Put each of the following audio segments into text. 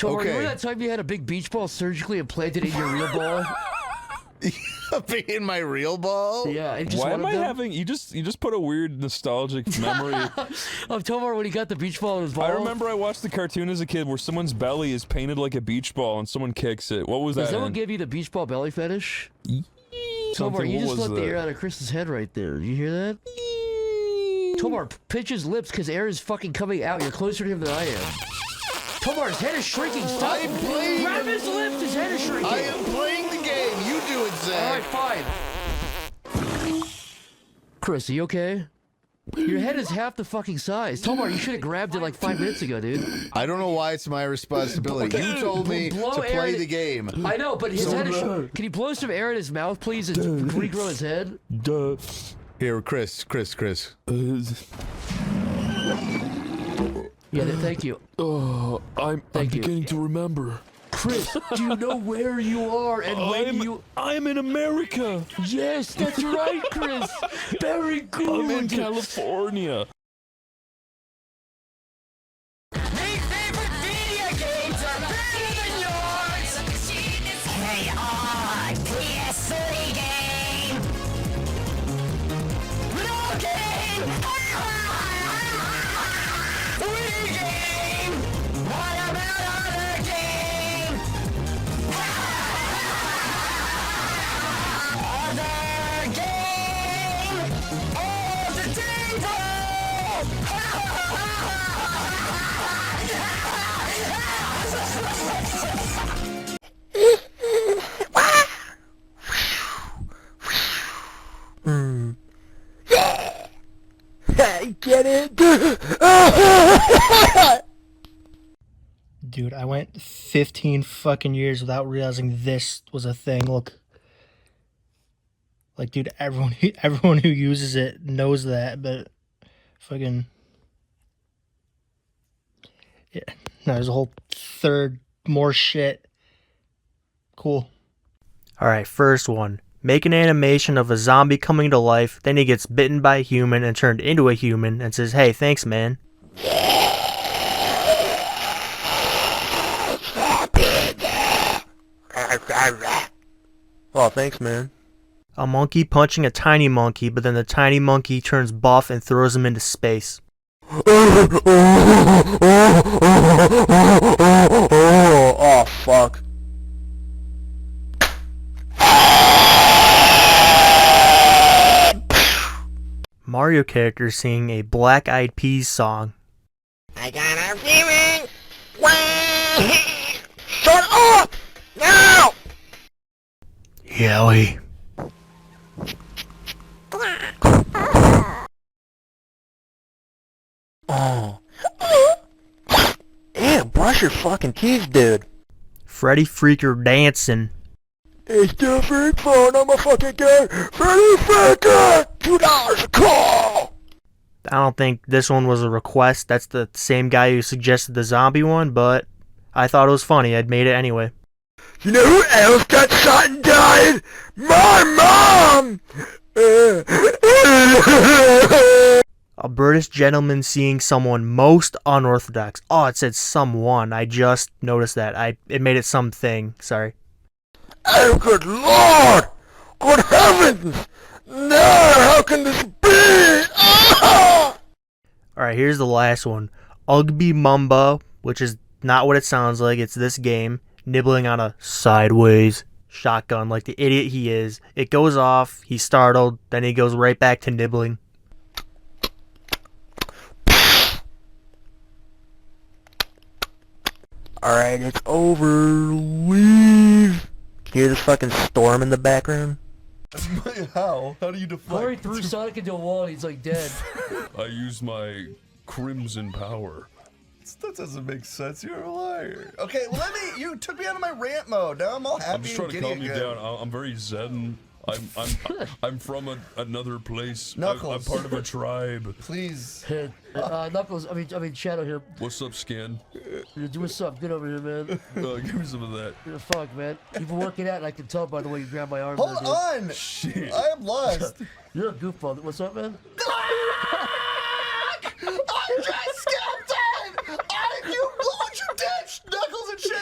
Tomar, remember that time you had a big beach ball surgically implanted in your real ball? In my real ball? Yeah. And just Why am I having... You just put a weird nostalgic memory... of Tomar when he got the beach ball in his ball. I remember I watched the cartoon as a kid where someone's belly is painted like a beach ball and someone kicks it. What was that? Does someone give you the beach ball belly fetish? Tomar, you just let the air out of Chris's head right there. Did you hear that? Tomar, pinch his lips because air is fucking coming out. You're closer to him than I am. Tomar, his head is shrinking. Stop. I'm playing. Grab his lips. His head is shrinking. I am playing the game. You do it, Zach. Alright, fine. Chris, are you okay? Your head is half the fucking size. Tomar, you should have grabbed it like 5 minutes ago, dude. I don't know why it's my responsibility. You told me to play the game. I know, but his head is... Can you blow some air in his mouth, please, and regrow his head? Here, Chris. Yeah, thank you. I'm beginning to remember. Chris, do you know where you are and when you... I'm in America. Yes, that's right, Chris. Very good. I'm in California. My favorite video games are better than yours! Hey, PS3 game! No game! Wii game! What about other game? Other game! All the Get it? Dude, I went 15 fucking years without realizing this was a thing. Look. Like, dude, everyone who uses it knows that, but fucking... Yeah, no, there's a whole third more shit. Cool. Alright, first one. Make an animation of a zombie coming to life, then he gets bitten by a human and turned into a human and says, hey, thanks, man. Oh, thanks, man. A monkey punching a tiny monkey, but then the tiny monkey turns buff and throws him into space. Oh, fuck. Mario character singing a Black Eyed Peas song. I got a feeling. Shut up! Now! Yowie. Oh. Ew, brush your fucking teeth, dude. Freddy Freaker dancing. It's different fun, I'm a fucking gay. Freddy Freaker! $2 a call! I don't think this one was a request. That's the same guy who suggested the zombie one, but I thought it was funny. I'd made it anyway. You know who else got shot and died? My mom! A British gentleman seeing someone most unorthodox. Oh, it said someone. I just noticed that. It made it something. Sorry. Oh, good lord! Good heavens! No, how can this be? Ah! Alright, here's the last one. Ugby Mumba, which is not what it sounds like. It's this game. Nibbling on a sideways shotgun like the idiot he is. It goes off. He's startled. Then he goes right back to nibbling. Alright, it's over. Leave. Hear this fucking storm in the background? How? How do you define? Cory threw Sonic into a wall and he's like dead. I use my crimson power. That doesn't make sense. You're a liar. Okay, well, you took me out of my rant mode. Now I'm all happy. I'm just trying to calm you down. I'm very zen. I'm from another place. Knuckles. I'm part of a tribe. Please. Knuckles, I mean Shadow here. What's up, Skin? What's up? Get over here, man. Give me some of that. Fuck, man. You've been working out and I can tell by the way you grab my arm. Hold there, on. Shit. I am lost. You're a goofball. What's up, man? I just skipped it! You did, Knuckles and Shadow!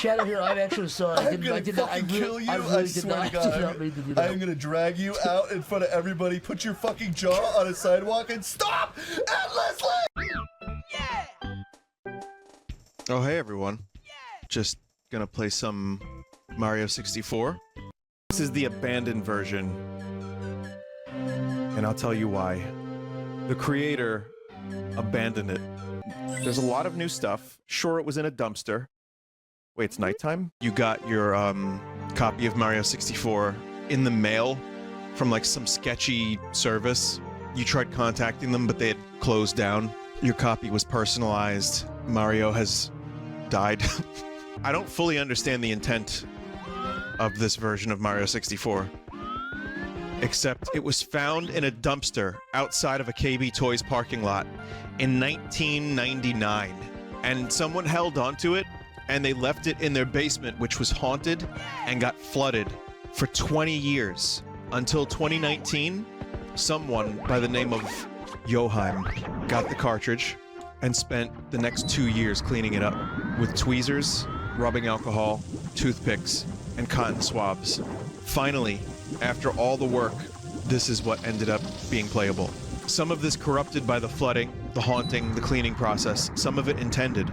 Shadow here, I'm actually sorry. I'm gonna fucking kill you. I swear to God. I'm gonna drag you out in front of everybody, put your fucking jaw on a sidewalk, and stop endlessly! Oh, hey everyone. Just gonna play some Mario 64. This is the abandoned version. And I'll tell you why. The creator abandoned it. There's a lot of new stuff. Sure, it was in a dumpster. Wait, it's nighttime? You got your copy of Mario 64 in the mail from like some sketchy service. You tried contacting them, but they had closed down. Your copy was personalized. Mario has died. I don't fully understand the intent of this version of Mario 64. Except it was found in a dumpster outside of a KB Toys parking lot in 1999. And someone held onto it, and they left it in their basement, which was haunted and got flooded for 20 years. Until 2019, someone by the name of Joheim got the cartridge and spent the next 2 years cleaning it up with tweezers, rubbing alcohol, toothpicks, and cotton swabs. Finally, after all the work, this is what ended up being playable. Some of this corrupted by the flooding, the haunting, the cleaning process, some of it intended.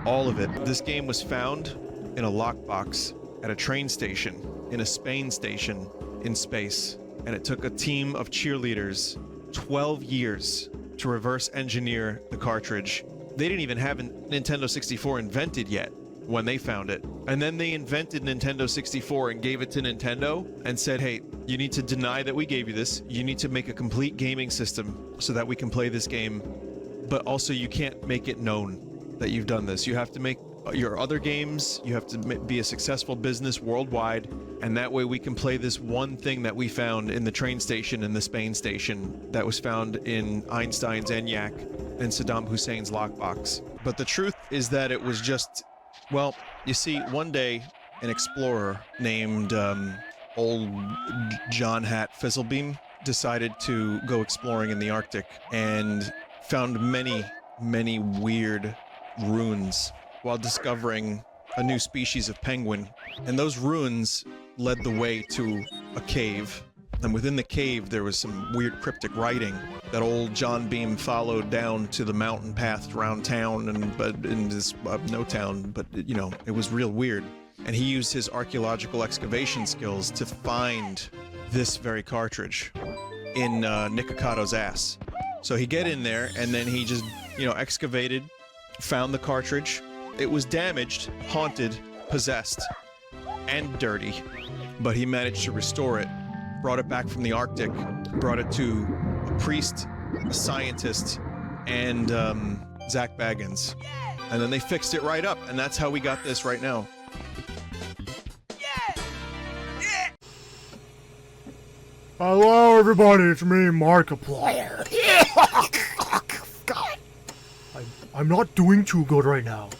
All of it. This game was found in a lockbox at a train station, in a Spain station, in space. And it took a team of cheerleaders 12 years to reverse engineer the cartridge. They didn't even have a Nintendo 64 invented yet when they found it. And then they invented Nintendo 64 and gave it to Nintendo and said, hey, you need to deny that we gave you this. You need to make a complete gaming system so that we can play this game. But also you can't make it known that you've done this. You have to make your other games, you have to be a successful business worldwide, and that way we can play this one thing that we found in the train station in the Spain station that was found in Einstein's ENIAC and Saddam Hussein's lockbox. But the truth is that it was just, well, you see, one day an explorer named Old John Hat Fizzlebeam decided to go exploring in the Arctic and found many, many weird ruins while discovering a new species of penguin. And those ruins led the way to a cave. And within the cave, there was some weird cryptic writing that old John Beam followed down to the mountain path around town, and but in this no town, but you know, it was real weird. And he used his archaeological excavation skills to find this very cartridge in Nikocato's ass. So he get in there, and then he just, you know, excavated, found the cartridge. It was damaged, haunted, possessed, and dirty, but he managed to restore it, brought it back from the Arctic, brought it to a priest, a scientist, and Zach Baggins. And then they fixed it right up, and that's how we got this right now. Hello everybody, it's me, Markiplier. God. I'm not doing too good right now.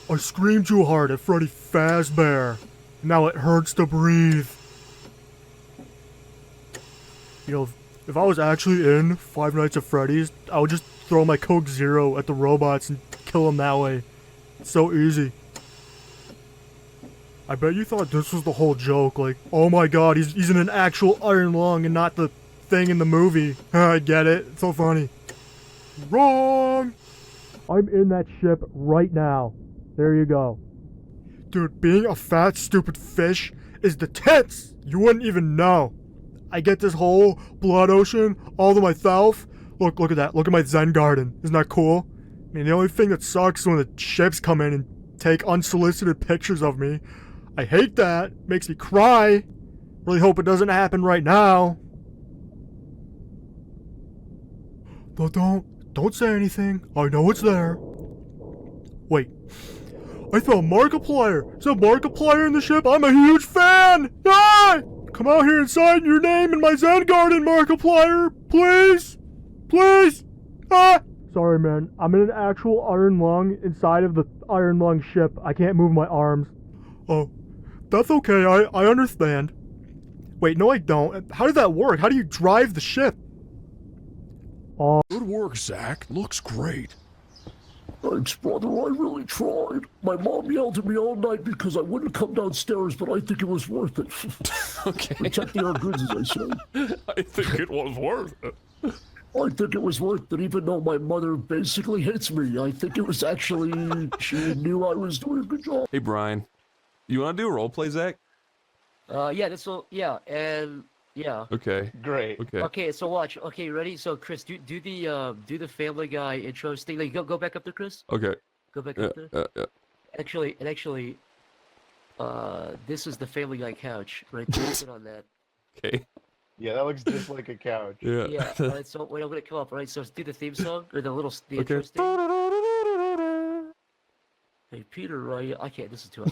I screamed too hard at Freddy Fazbear. Now it hurts to breathe. You know, if I was actually in Five Nights at Freddy's, I would just throw my Coke Zero at the robots and kill them that way. It's so easy. I bet you thought this was the whole joke, like, oh my god, he's in an actual iron lung and not the thing in the movie. I get it, it's so funny. Wrong! I'm in that ship right now. There you go. Dude, being a fat, stupid fish is the tits! You wouldn't even know. I get this whole blood ocean all to myself. Look at that. Look at my Zen garden. Isn't that cool? I mean, the only thing that sucks is when the ships come in and take unsolicited pictures of me. I hate that. Makes me cry. Really hope it doesn't happen right now. But don't say anything. I know it's there. Wait. I found Markiplier. Is that Markiplier in the ship? I'm a huge fan. Ah! Come out here and sign your name in my Zen garden, Markiplier. Please. Please. Ah! Sorry, man. I'm in an actual iron lung inside of the iron lung ship. I can't move my arms. Oh. That's okay. I understand. Wait, no I don't. How does that work? How do you drive the ship? Good work, Zach. Looks great. Thanks, brother. I really tried. My mom yelled at me all night because I wouldn't come downstairs, but I think it was worth it. Okay. Protecting our goods, as I say. I think it was worth it. I think it was worth it, even though my mother basically hates me. I think it was actually, she knew I was doing a good job. Hey, Brian. You want to do a role play, Zach? Yeah, this will, yeah, and, yeah. Okay. Great. Okay. Okay, so watch. Okay, ready? So, Chris, do the Family Guy intro thing. Like, go back up there, Chris. Okay. Go back Yeah, up there. yeah. Actually, this is the Family Guy couch, right there. Sit on that. Okay. Yeah, that looks just like a couch. Yeah. Yeah. All right. So wait, I'm gonna come up. All right. So let's do the theme song or the intro Okay. thing. Hey, Peter, right? I can't. This is too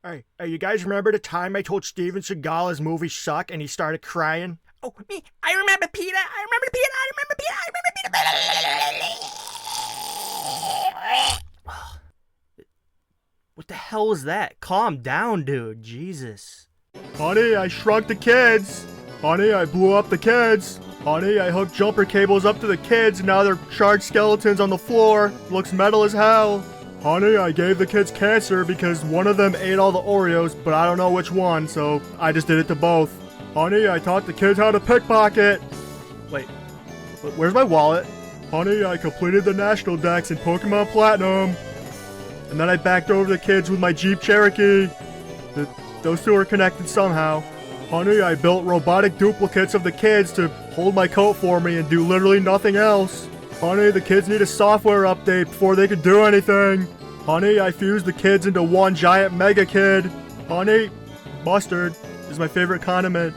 Hey, you guys remember the time I told Steven Seagal his movies suck and he started crying? Oh, me. I remember Peter. I remember Peter. I remember Peter. I remember Peter. What the hell was that? Calm down, dude. Jesus. Honey, I shrunk the kids. Honey, I blew up the kids. Honey, I hooked jumper cables up to the kids and now they're charred skeletons on the floor. Looks metal as hell. Honey, I gave the kids cancer because one of them ate all the Oreos, but I don't know which one, so I just did it to both. Honey, I taught the kids how to pickpocket. Wait, where's my wallet? Honey, I completed the national decks in Pokemon Platinum. And then I backed over the kids with my Jeep Cherokee. Those two are connected somehow. Honey, I built robotic duplicates of the kids to hold my coat for me and do literally nothing else. Honey, the kids need a software update before they can do anything. Honey, I fused the kids into one giant mega kid. Honey, mustard is my favorite condiment.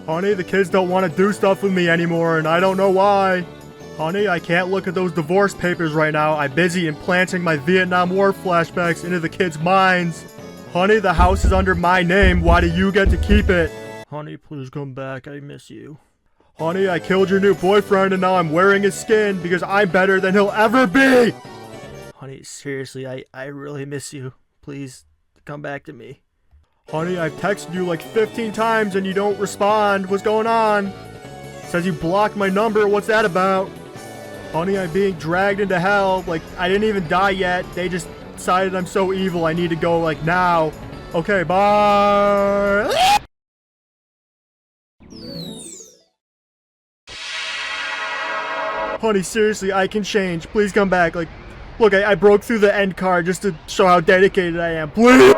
Honey, the kids don't want to do stuff with me anymore and I don't know why. Honey, I can't look at those divorce papers right now. I'm busy implanting my Vietnam War flashbacks into the kids' minds. Honey, the house is under my name. Why do you get to keep it? Honey, please come back. I miss you. Honey, I killed your new boyfriend and now I'm wearing his skin because I'm better than he'll ever be. Honey, seriously, I really miss you. Please, come back to me. Honey, I've texted you like 15 times and you don't respond. What's going on? Says you blocked my number. What's that about? Honey, I'm being dragged into hell. Like, I didn't even die yet. They just decided I'm so evil. I need to go, like, now. Okay, bye. Honey, seriously, I can change. Please come back. Like, look, I broke through the end card just to show how dedicated I am. Please.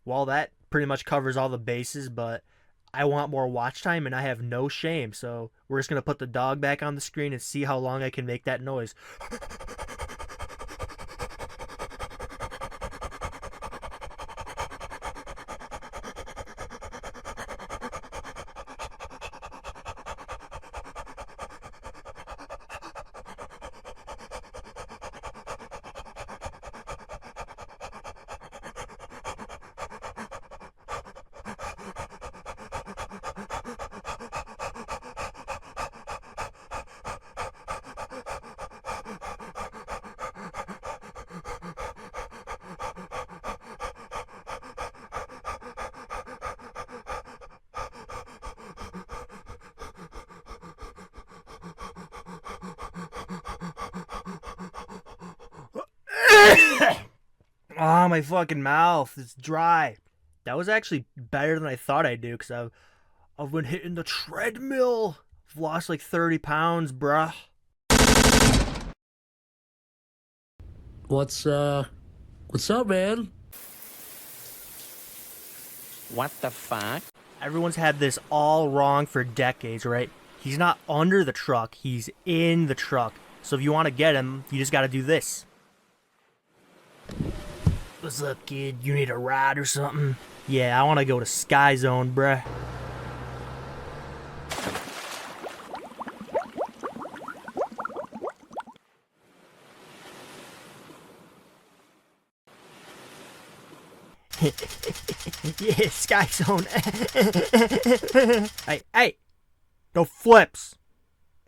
Well, that pretty much covers all the bases, but I want more watch time and I have no shame, so we're just going to put the dog back on the screen and see how long I can make that noise. Ah, my fucking mouth. It's dry. That was actually better than I thought I'd do, because I've been hitting the treadmill. I've lost like 30 pounds, bruh. What's up, man? What the fuck? Everyone's had this all wrong for decades, right? He's not under the truck, he's in the truck. So if you want to get him, you just gotta do this. What's up, kid? You need a ride or something? Yeah, I want to go to Sky Zone, bruh. Yeah, Sky Zone. Hey, no flips.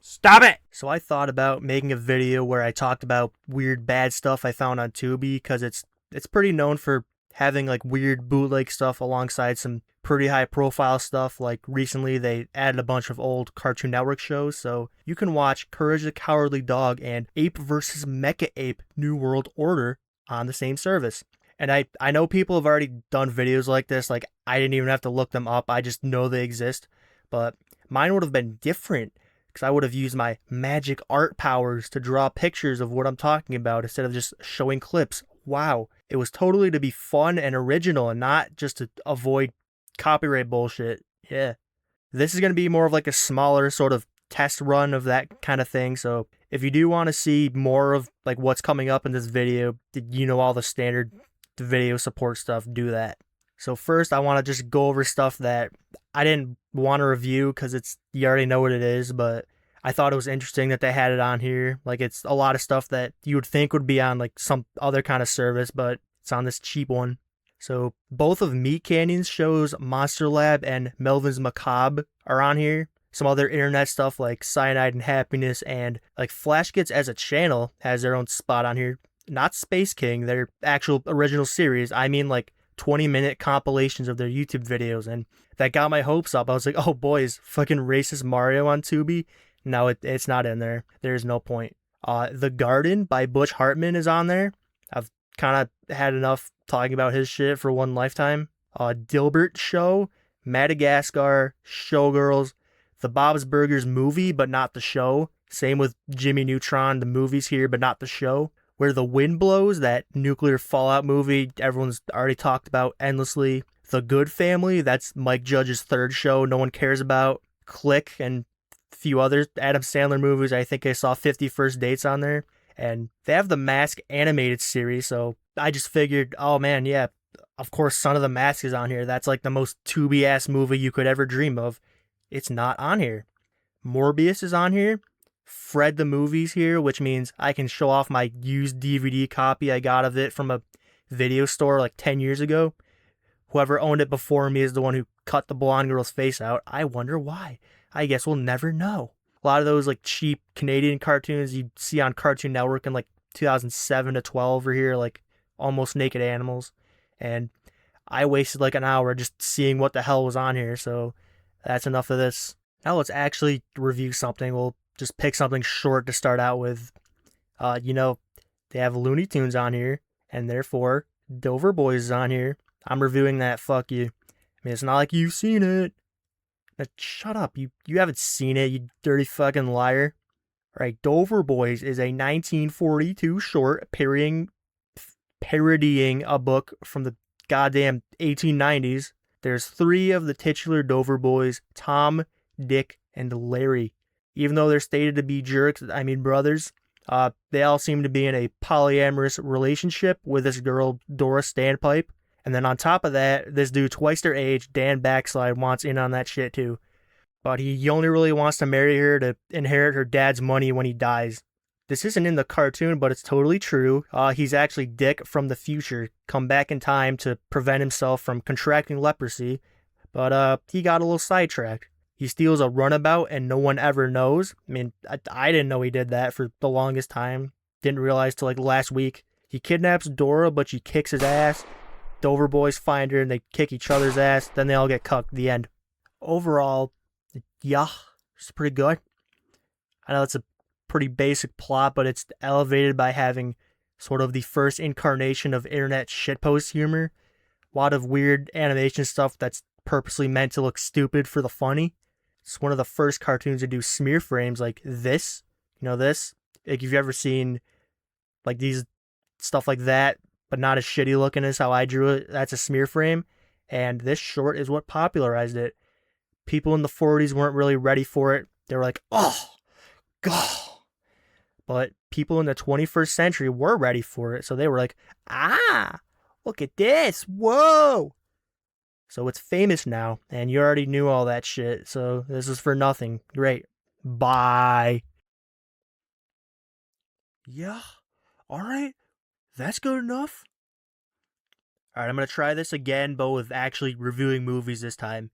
Stop it! So I thought about making a video where I talked about weird bad stuff I found on Tubi, because it's pretty known for having like weird bootleg stuff alongside some pretty high profile stuff. Like recently they added a bunch of old Cartoon Network shows, so you can watch Courage the Cowardly Dog and Ape vs. Mecha Ape New World Order on the same service. And I know people have already done videos like this, like I didn't even have to look them up, I just know they exist. But mine would have been different, because I would have used my magic art powers to draw pictures of what I'm talking about instead of just showing clips. Wow. It was totally to be fun and original and not just to avoid copyright bullshit. Yeah. This is going to be more of like a smaller sort of test run of that kind of thing. So if you do want to see more of like what's coming up in this video, you know, all the standard video support stuff, do that. So first I want to just go over stuff that I didn't want to review because you already know what it is, but I thought it was interesting that they had it on here. Like, it's a lot of stuff that you would think would be on like some other kind of service, but it's on this cheap one. So both of Meat Canyon's shows, Monster Lab and Melvin's Macabre, are on here. Some other internet stuff like Cyanide and Happiness and like Flash Gets as a channel has their own spot on here. Not Space King, their actual original series. I mean like 20-minute compilations of their YouTube videos, and that got my hopes up. I was like, oh boys, fucking racist Mario on Tubi? No, it's not in there. There's no point. The Garden by Butch Hartman is on there. I've kind of had enough talking about his shit for one lifetime. Dilbert Show, Madagascar, Showgirls, the Bob's Burgers movie, but not the show. Same with Jimmy Neutron, the movie's here, but not the show. Where the Wind Blows, that nuclear fallout movie everyone's already talked about endlessly. The Good Family, that's Mike Judge's third show no one cares about. Click and a few other Adam Sandler movies. I think I saw 50 First Dates on there. And they have the Mask animated series, so I just figured, oh man, yeah, of course Son of the Mask is on here. That's like the most Tubi-ass movie you could ever dream of. It's not on here. Morbius is on here. Fred the Movie's here, which means I can show off my used DVD copy I got of it from a video store like 10 years ago. Whoever owned it before me is the one who cut the blonde girl's face out. I wonder why. I guess we'll never know. A lot of those like cheap Canadian cartoons you see on Cartoon Network in like 2007 to 12 are here, like Almost Naked Animals. And I wasted like an hour just seeing what the hell was on here, so that's enough of this. Now let's actually review something. We'll just pick something short to start out with. You know, they have Looney Tunes on here, and therefore Dover Boys is on here. I'm reviewing that, fuck you. I mean, it's not like you've seen it. Now, shut up, you haven't seen it, you dirty fucking liar. Alright, Dover Boys is a 1942 short parodying a book from the goddamn 1890s. There's 3 of the titular Dover Boys, Tom, Dick, and Larry. Even though they're stated to be jerks, I mean brothers, they all seem to be in a polyamorous relationship with this girl, Dora Standpipe. And then on top of that, this dude twice their age, Dan Backslide, wants in on that shit too. But he only really wants to marry her to inherit her dad's money when he dies. This isn't in the cartoon, but it's totally true. He's actually Dick from the future, come back in time to prevent himself from contracting leprosy. But he got a little sidetracked. He steals a runabout and no one ever knows. I mean, I didn't know he did that for the longest time. Didn't realize till like last week. He kidnaps Dora, but she kicks his ass. Dover Boys find her and they kick each other's ass. Then they all get cucked. The end. Overall, yeah, it's pretty good. I know it's a pretty basic plot, but it's elevated by having sort of the first incarnation of internet shitpost humor. A lot of weird animation stuff that's purposely meant to look stupid for the funny. It's one of the first cartoons to do smear frames like this. You know this? Like, if you've ever seen like these stuff like that, but not as shitty looking as how I drew it, that's a smear frame. And this short is what popularized it. People in the 40s weren't really ready for it. They were like, oh, God. But people in the 21st century were ready for it. So they were like, ah, look at this. Whoa. So it's famous now. And you already knew all that shit. So this is for nothing. Great. Bye. Yeah. All right. That's good enough. Alright, I'm going to try this again, but with actually reviewing movies this time.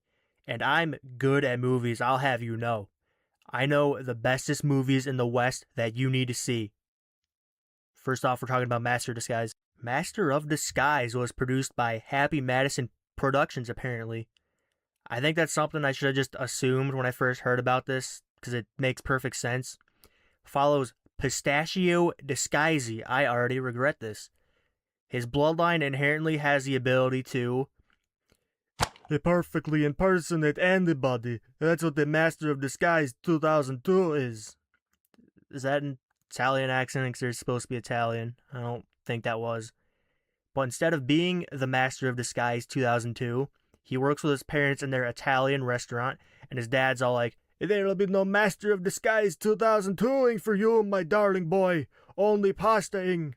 And I'm good at movies, I'll have you know. I know the bestest movies in the West that you need to see. First off, we're talking about Master of Disguise. Master of Disguise was produced by Happy Madison Productions, apparently. I think that's something I should have just assumed when I first heard about this, because it makes perfect sense. Follows Pistachio Disguise. I already regret this. His bloodline inherently has the ability to perfectly impersonate anybody. That's what the Master of Disguise 2002 is. Is that an Italian accent? Because they're supposed to be Italian. I don't think that was. But instead of being the Master of Disguise 2002, he works with his parents in their Italian restaurant, and his dad's all like, "There'll be no Master of Disguise 2002ing for you, my darling boy. Only pastaing."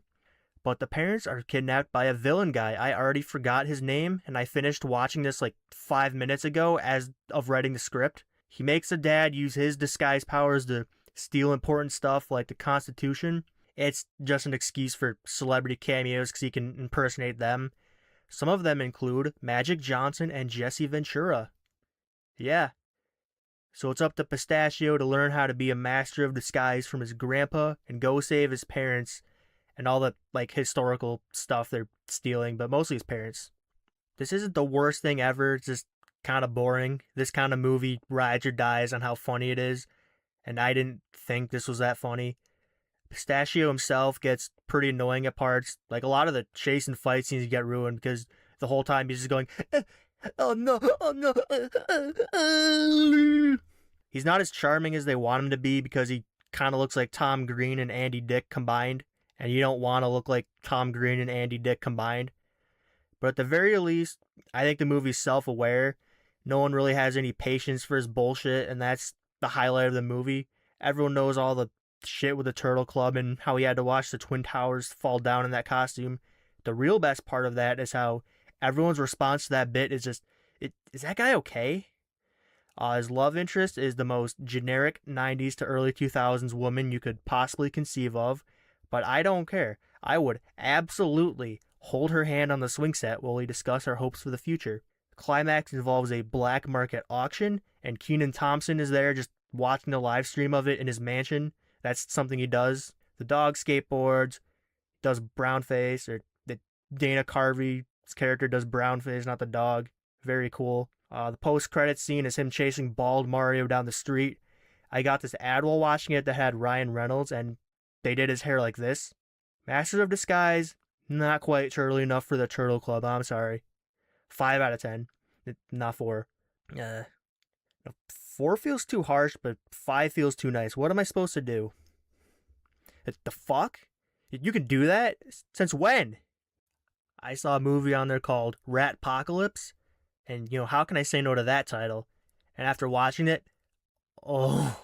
But the parents are kidnapped by a villain guy. I already forgot his name, and I finished watching this like 5 minutes ago as of writing the script. He makes the dad use his disguise powers to steal important stuff like the Constitution. It's just an excuse for celebrity cameos because he can impersonate them. Some of them include Magic Johnson and Jesse Ventura. Yeah. So it's up to Pistachio to learn how to be a master of disguise from his grandpa and go save his parents and all the like historical stuff they're stealing, but mostly his parents. This isn't the worst thing ever. It's just kind of boring. This kind of movie rides or dies on how funny it is, and I didn't think this was that funny. Pistachio himself gets pretty annoying at parts. Like, a lot of the chase and fight scenes get ruined because the whole time he's just going, "Oh no, oh no." He's not as charming as they want him to be because he kind of looks like Tom Green and Andy Dick combined. And you don't want to look like Tom Green and Andy Dick combined. But at the very least, I think the movie's self-aware. No one really has any patience for his bullshit, and that's the highlight of the movie. Everyone knows all the shit with the Turtle Club and how he had to watch the Twin Towers fall down in that costume. The real best part of that is how everyone's response to that bit is just, is that guy okay? His love interest is the most generic 90s to early 2000s woman you could possibly conceive of. But I don't care. I would absolutely hold her hand on the swing set while we discuss our hopes for the future. The climax involves a black market auction, and Kenan Thompson is there just watching the live stream of it in his mansion. That's something he does. The dog skateboards, does brownface, or the Dana Carvey's character does brownface, not the dog. Very cool. The post-credits scene is him chasing bald Mario down the street. I got this ad while watching it that had Ryan Reynolds, and they did his hair like this. Masters of Disguise, not quite turtly enough for the Turtle Club, I'm sorry. 5 out of 10. Not 4. 4 feels too harsh, but 5 feels too nice. What am I supposed to do? The fuck? You can do that? Since when? I saw a movie on there called Ratpocalypse, and how can I say no to that title? And after watching it, oh.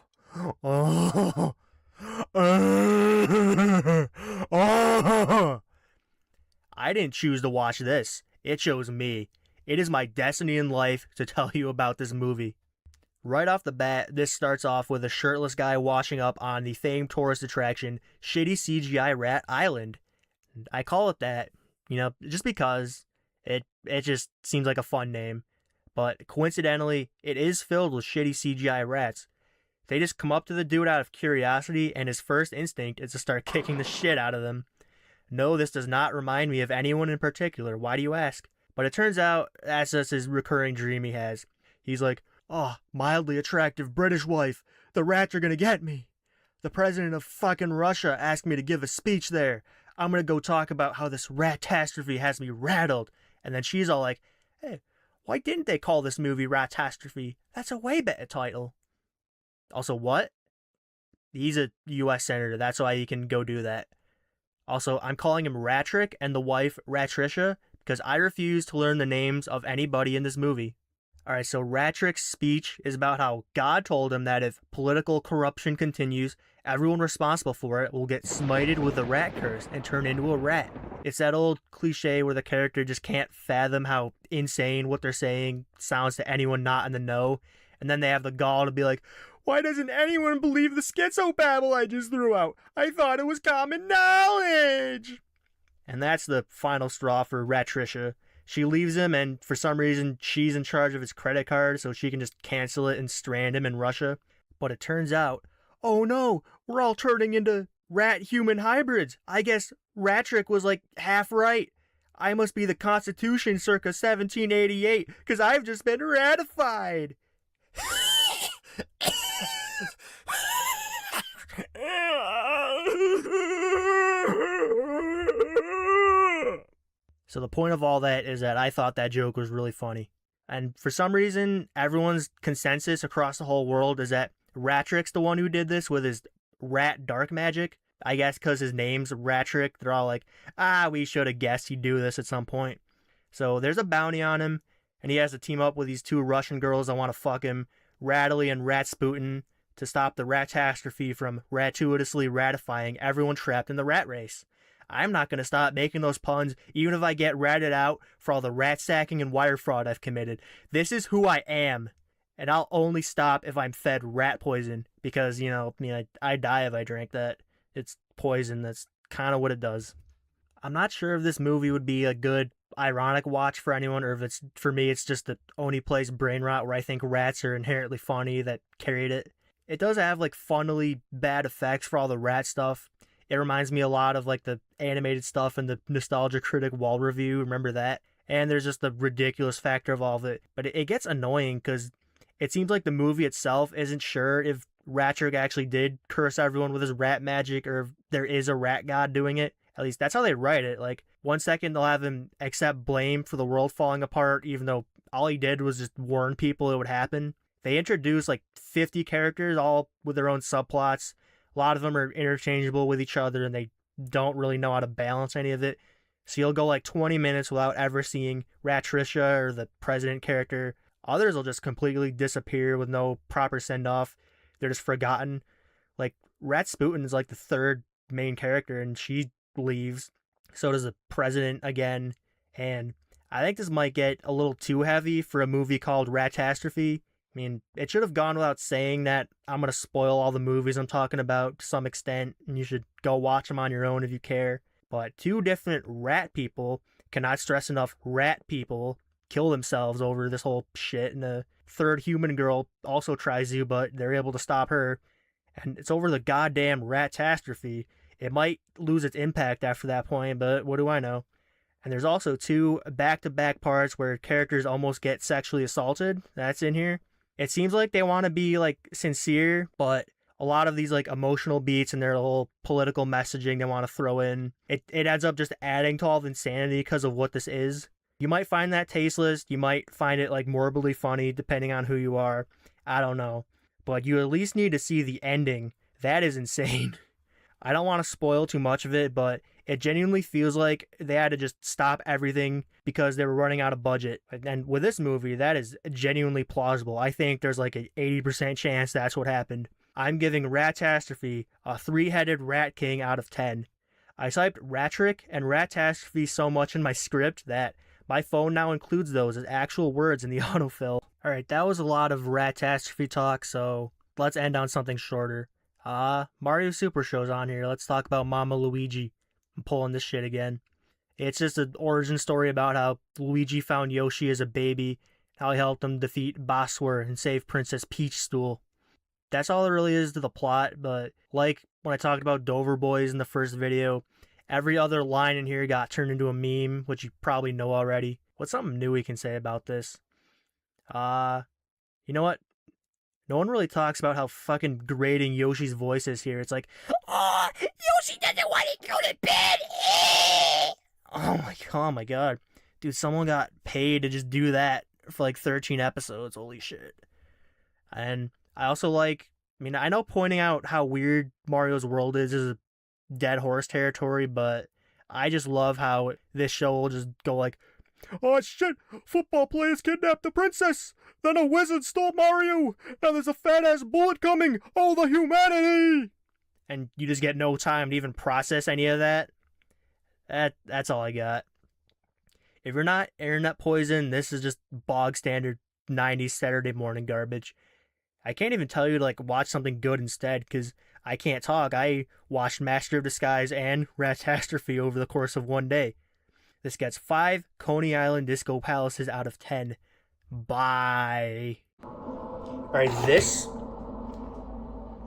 I didn't choose to watch this. It chose me. It is my destiny in life to tell you about this movie. Right off the bat, this starts off with a shirtless guy washing up on the famed tourist attraction, Shitty CGI Rat Island. I call it that, just because it just seems like a fun name. But coincidentally, it is filled with shitty CGI rats. They just come up to the dude out of curiosity, and his first instinct is to start kicking the shit out of them. No, this does not remind me of anyone in particular. Why do you ask? But it turns out that's just his recurring dream he has. He's like, "Oh, mildly attractive British wife. The rats are gonna get me. The president of fucking Russia asked me to give a speech there. I'm gonna go talk about how this ratastrophe has me rattled." And then she's all like, "Hey, why didn't they call this movie Ratastrophe? That's a way better title." Also, what? He's a U.S. senator. That's why he can go do that. Also, I'm calling him Ratrick and the wife Ratricia because I refuse to learn the names of anybody in this movie. Alright, so Ratrick's speech is about how God told him that if political corruption continues, everyone responsible for it will get smited with a rat curse and turn into a rat. It's that old cliche where the character just can't fathom how insane what they're saying sounds to anyone not in the know, and then they have the gall to be like, "Why doesn't anyone believe the schizo-babble I just threw out? I thought it was common knowledge!" And that's the final straw for Ratricia. She leaves him, and for some reason, she's in charge of his credit card, so she can just cancel it and strand him in Russia. But it turns out, oh no, we're all turning into rat-human hybrids. I guess Ratrick was like half right. I must be the Constitution circa 1788, because I've just been ratified. So the point of all that is that I thought that joke was really funny. And for some reason, everyone's consensus across the whole world is that Ratrick's the one who did this with his rat dark magic. I guess because his name's Ratrick, they're all like, we should have guessed he'd do this at some point. So there's a bounty on him, and he has to team up with these two Russian girls that want to fuck him, Rattly and Ratsputin, to stop the Ratastrophe from gratuitously ratifying everyone trapped in the rat race. I'm not going to stop making those puns, even if I get ratted out for all the rat sacking and wire fraud I've committed. This is who I am, and I'll only stop if I'm fed rat poison, because, I die if I drink that. It's poison. That's kind of what it does. I'm not sure if this movie would be a good ironic watch for anyone, or if it's, for me, it's just the OneyPlays brain rot where I think rats are inherently funny that carried it. It does have, funnily bad effects for all the rat stuff. It reminds me a lot of, the animated stuff in the Nostalgia Critic wall review. Remember that? And there's just the ridiculous factor of all of it. But it gets annoying because it seems like the movie itself isn't sure if Ratrick actually did curse everyone with his rat magic, or if there is a rat god doing it. At least that's how they write it. 1 second they'll have him accept blame for the world falling apart, even though all he did was just warn people it would happen. They introduce 50 characters, all with their own subplots. A lot of them are interchangeable with each other, and they don't really know how to balance any of it. So you'll go 20 minutes without ever seeing Ratricia or the president character. Others will just completely disappear with no proper send-off. They're just forgotten. Ratsputin is the third main character, and she leaves. So does the president again. And I think this might get a little too heavy for a movie called Ratastrophe. I mean, it should have gone without saying that I'm going to spoil all the movies I'm talking about to some extent, and you should go watch them on your own if you care. But two different rat people, cannot stress enough, rat people, kill themselves over this whole shit, and the third human girl also tries to, but they're able to stop her. And it's over the goddamn Ratastrophe. It might lose its impact after that point, but what do I know? And there's also two back-to-back parts where characters almost get sexually assaulted. That's in here. It seems like they want to be sincere, but a lot of these emotional beats and their whole political messaging they want to throw in, it ends up just adding to all the insanity because of what this is. You might find that tasteless. You might find it morbidly funny, depending on who you are. I don't know. But you at least need to see the ending. That is insane. I don't want to spoil too much of it, but it genuinely feels like they had to just stop everything because they were running out of budget. And with this movie, that is genuinely plausible. I think there's an 80% chance that's what happened. I'm giving Ratastrophe a 3-headed rat king out of 10. I typed Ratrick and Ratastrophe so much in my script that my phone now includes those as actual words in the autofill. Alright, that was a lot of Ratastrophe talk, so let's end on something shorter. Mario Super Show's on here. Let's talk about Mama Luigi. I'm pulling this shit again. It's just an origin story about how Luigi found Yoshi as a baby, how he helped him defeat Bowser and save Princess Peachstool. That's all there really is to the plot, but when I talked about Dover Boys in the first video, every other line in here got turned into a meme, which you probably know already. What's something new we can say about this? You know what? No one really talks about how fucking grating Yoshi's voice is here. It's Yoshi doesn't want to go to bed. Oh my god. Dude, someone got paid to just do that for 13 episodes. Holy shit. And I also I know pointing out how weird Mario's world is a dead horse territory, but I just love how this show will just go oh shit, football players kidnapped the princess, then a wizard stole Mario, now there's a fat-ass bullet coming, oh the humanity! And you just get no time to even process any of that. That's all I got. If you're not internet poison, this is just bog standard 90s Saturday morning garbage. I can't even tell you to watch something good instead, because I can't talk. I watched Master of Disguise and Ratastrophe over the course of one day. This gets 5 Coney Island Disco Palaces out of 10. Bye. Alright,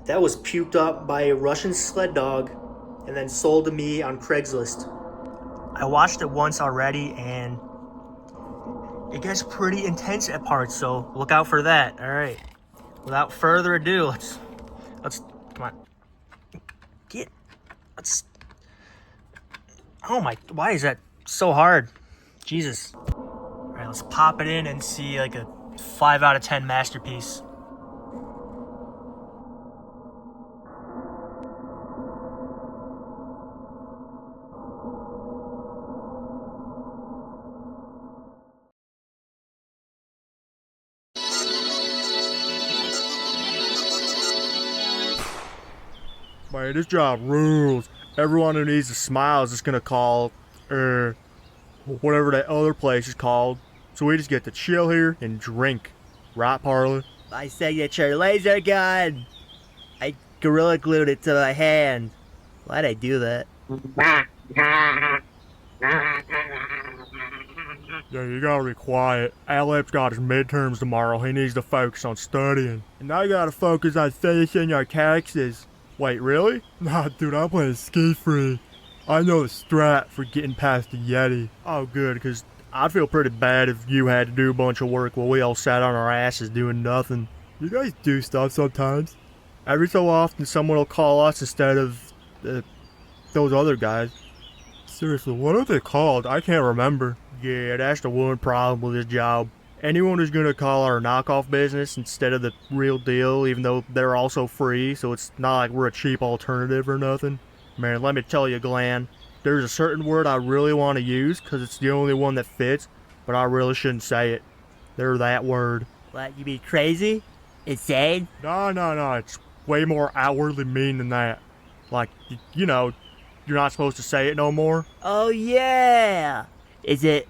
that was puked up by a Russian sled dog and then sold to me on Craigslist. I watched it once already, and it gets pretty intense at parts, so look out for that. All right. Without further ado, let's come on. Oh my, why is that so hard? Jesus. All right, let's pop it in and see like a 5 out of 10 masterpiece. Man, this job rules. Everyone who needs a smile is just gonna call, whatever that other place is called. So we just get to chill here and drink. Right, Parlor? My signature laser gun! I gorilla glued it to my hand. Why'd I do that? Yeah, you gotta be quiet. Alep's got his midterms tomorrow. He needs to focus on studying. And I gotta focus on finishing your taxes. Wait, really? Nah, dude, I'm playing Ski Free. I know the strat for getting past the Yeti. Oh, good, because I'd feel pretty bad if you had to do a bunch of work while we all sat on our asses doing nothing. You guys do stuff sometimes. Every so often, someone will call us instead of those other guys. Seriously, what are they called? I can't remember. Yeah, that's the one problem with this job. Anyone who's gonna call our knockoff business instead of the real deal, even though they're also free, so it's not like we're a cheap alternative or nothing. Man, let me tell you, Glenn, there's a certain word I really want to use because it's the only one that fits, but I really shouldn't say it. They're that word. What, you be crazy? Insane? No, it's way more outwardly mean than that. Like, you know, you're not supposed to say it no more. Oh yeah! Is it...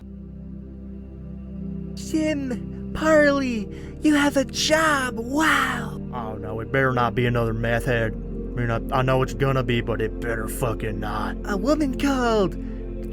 Jim, Parley, you have a job, wow! Oh no, it better not be another meth head. I mean, I know it's gonna be, but it better fucking not. A woman called.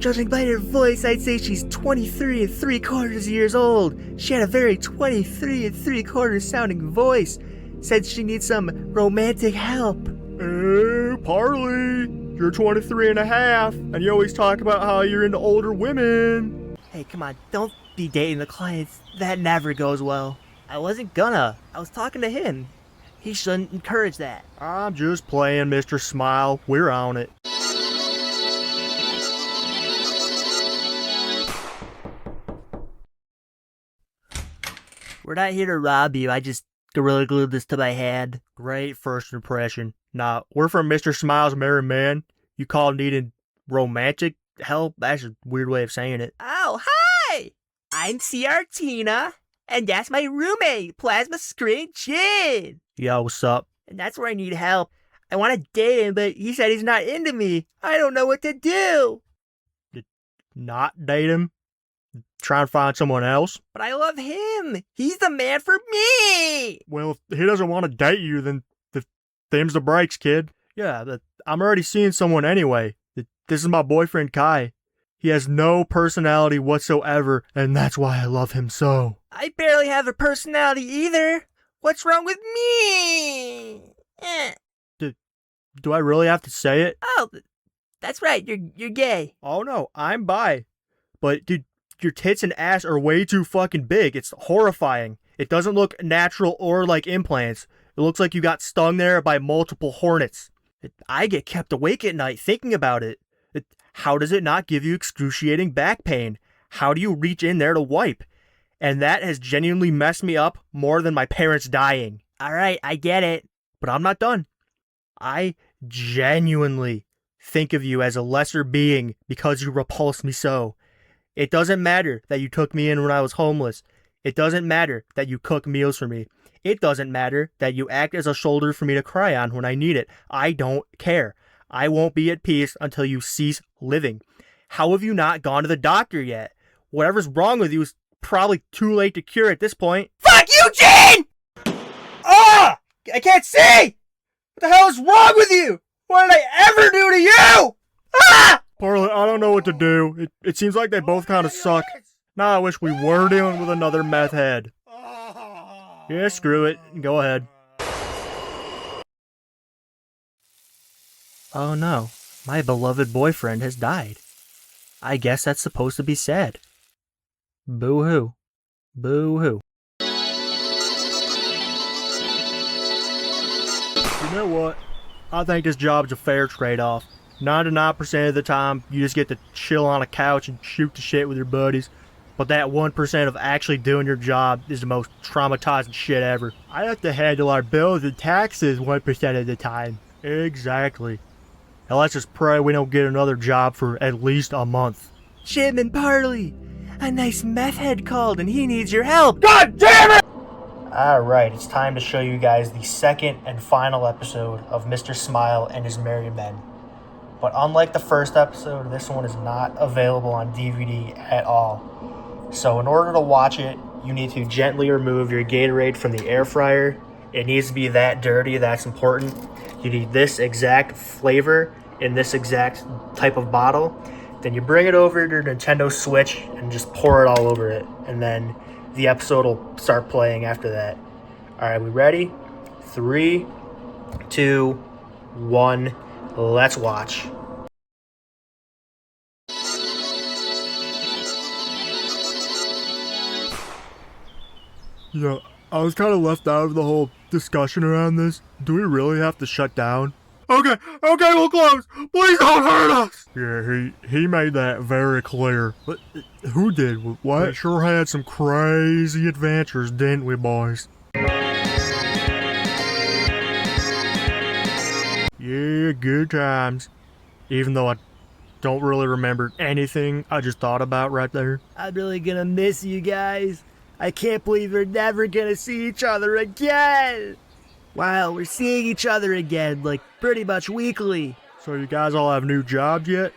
Judging by her voice, I'd say she's 23 3/4 years old. She had a very 23 3/4 sounding voice. Said she needs some romantic help. Hey, Parley, you're 23 and a half, and you always talk about how you're into older women. Hey, come on, don't be dating the clients. That never goes well. I wasn't gonna. I was talking to him. He shouldn't encourage that. I'm just playing, Mr. Smile. We're on it. We're not here to rob you. I just gorilla glued this to my hand. Great first impression. Nah, we're from Mr. Smile's Merry Man. You call needing romantic help? That's a weird way of saying it. Oh, hi! I'm CR Tina, and that's my roommate, Plasma Screen Jin. Yo, what's up? And that's where I need help. I want to date him, but he said he's not into me. I don't know what to do. Not date him? Try and find someone else? But I love him. He's the man for me. Well, if he doesn't want to date you, then them's the breaks, kid. Yeah, I'm already seeing someone anyway. This is my boyfriend, Kai. He has no personality whatsoever, and that's why I love him so. I barely have a personality either. What's wrong with me? Do I really have to say it? Oh, that's right. You're gay. Oh no, I'm bi. But dude, your tits and ass are way too fucking big. It's horrifying. It doesn't look natural or like implants. It looks like you got stung there by multiple hornets. I get kept awake at night thinking about it. How does it not give you excruciating back pain? How do you reach in there to wipe? And that has genuinely messed me up more than my parents dying. All right, I get it. But I'm not done. I genuinely think of you as a lesser being because you repulse me so. It doesn't matter that you took me in when I was homeless. It doesn't matter that you cook meals for me. It doesn't matter that you act as a shoulder for me to cry on when I need it. I don't care. I won't be at peace until you cease living. How have you not gone to the doctor yet? Whatever's wrong with you is probably too late to cure at this point. Fuck you, Gene! Ah! I can't see! What the hell is wrong with you? What did I ever do to you? Ah! Parley, I don't know what to do. It seems like they both kind of suck. Now I wish we were dealing with another meth head. Yeah, screw it. Go ahead. Oh no, My beloved boyfriend has died. I guess that's supposed to be sad. Boo-hoo. Boo-hoo. You know what? I think this job's a fair trade-off. 99% of the time, you just get to chill on a couch and shoot the shit with your buddies. But that 1% of actually doing your job is the most traumatizing shit ever. I have to handle our bills and taxes 1% of the time. Exactly. Now let's just pray we don't get another job for at least a month. Shipman Parody! A nice meth head called and he needs your help! God damn it! Alright, it's time to show you guys the second and final episode of Mr. Smile and His Merry Men. But unlike the first episode, this one is not available on DVD at all. So in order to watch it, you need to gently remove your Gatorade from the air fryer. It needs to be that dirty, that's important. You need this exact flavor in this exact type of bottle. Then you bring it over to your Nintendo Switch and just pour it all over it. And then the episode will start playing after that. Alright, we ready? 3, 2, 1, let's watch. You know, I was kind of left out of the whole discussion around this. Do we really have to shut down? Okay, we'll close. Please don't hurt us. Yeah, he made that very clear. But who did? What? We sure had some crazy adventures, didn't we, boys? Yeah, good times. Even though I don't really remember anything I just thought about right there. I'm really gonna miss you guys. I can't believe we're never gonna see each other again! Wow, we're seeing each other again, like, pretty much weekly. So you guys all have new jobs yet?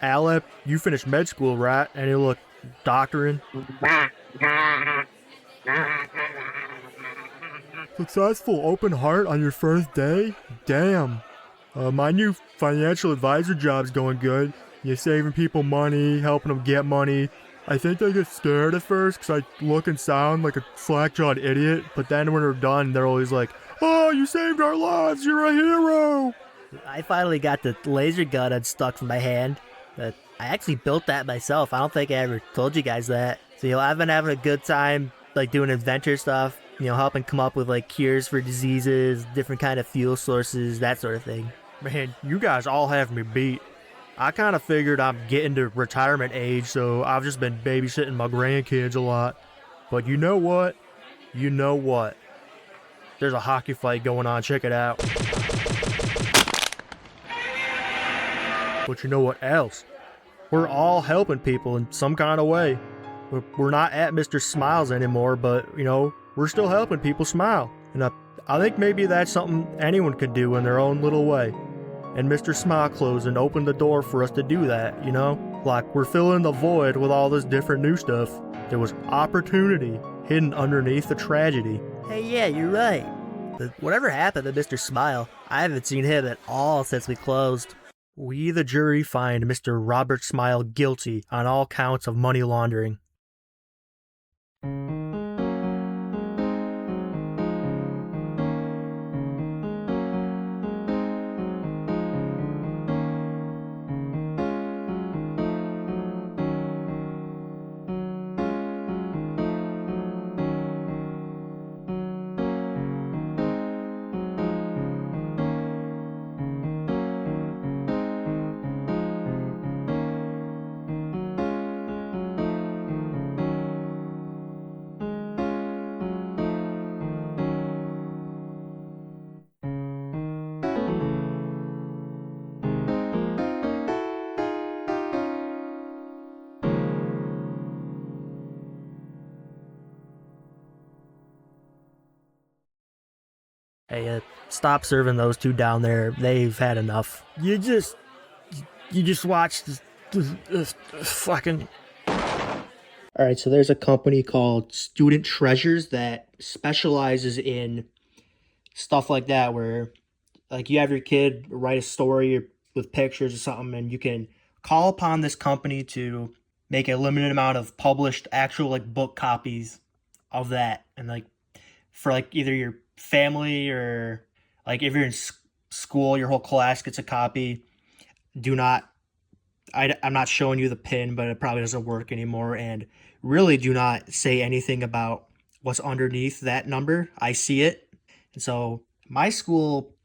Alep, you finished med school, right? And you look doctoring. Successful open heart on your first day? Damn. My new financial advisor job's going good. You're saving people money, helping them get money. I think they get scared at first because I look and sound like a slack-jawed idiot, but then when they're done, they're always like, "Oh, you saved our lives, you're a hero!" I finally got the laser gun unstuck from my hand. I actually built that myself. I don't think I ever told you guys that. So, I've been having a good time, like, doing adventure stuff, helping come up with, like, cures for diseases, different kind of fuel sources, that sort of thing. Man, you guys all have me beat. I kind of figured I'm getting to retirement age, so I've just been babysitting my grandkids a lot. But you know what? There's a hockey fight going on, check it out. But you know what else? We're all helping people in some kind of way. We're not at Mr. Smiles anymore, but, we're still helping people smile. And I think maybe that's something anyone could do in their own little way. And Mr. Smile closed and opened the door for us to do that, Like, we're filling the void with all this different new stuff. There was opportunity hidden underneath the tragedy. Hey, yeah, you're right. But whatever happened to Mr. Smile? I haven't seen him at all since we closed. We, the jury, find Mr. Robert Smile guilty on all counts of money laundering. Hey, stop serving those two down there. They've had enough. You just watched this fucking... Alright, so there's a company called Student Treasures that specializes in stuff like that, where, like, you have your kid write a story with pictures or something, and you can call upon this company to make a limited amount of published actual, like, book copies of that. And, like, for, like, either your family or, like, if you're in school, your whole class gets a copy. do not, I'm not showing you the pin, but it probably doesn't work anymore. And really do not say anything about what's underneath that number. I see it. And so my school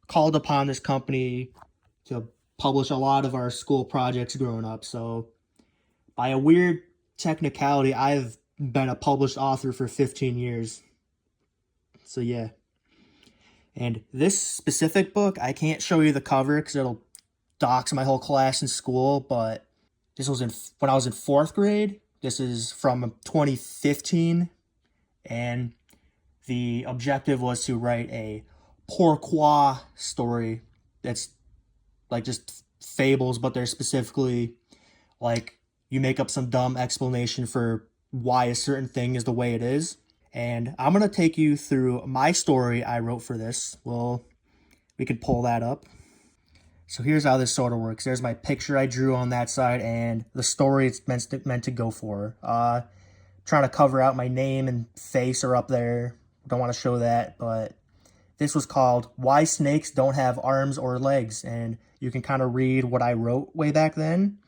called upon this company to publish a lot of our school projects growing up. So by a weird technicality, I've been a published author for 15 years. So yeah. And this specific book, I can't show you the cover because it'll dox my whole class in school, but this was when I was in 4th grade. This is from 2015, and the objective was to write a pourquoi story that's like just fables, but they're specifically like you make up some dumb explanation for why a certain thing is the way it is. And I'm going to take you through my story I wrote for this. Well, we could pull that up. So here's how this sort of works. There's my picture I drew on that side and the story it's meant to go for. Trying to cover out my name and face are up there. Don't want to show that, but this was called Why Snakes Don't Have Arms or Legs, and you can kind of read what I wrote way back then.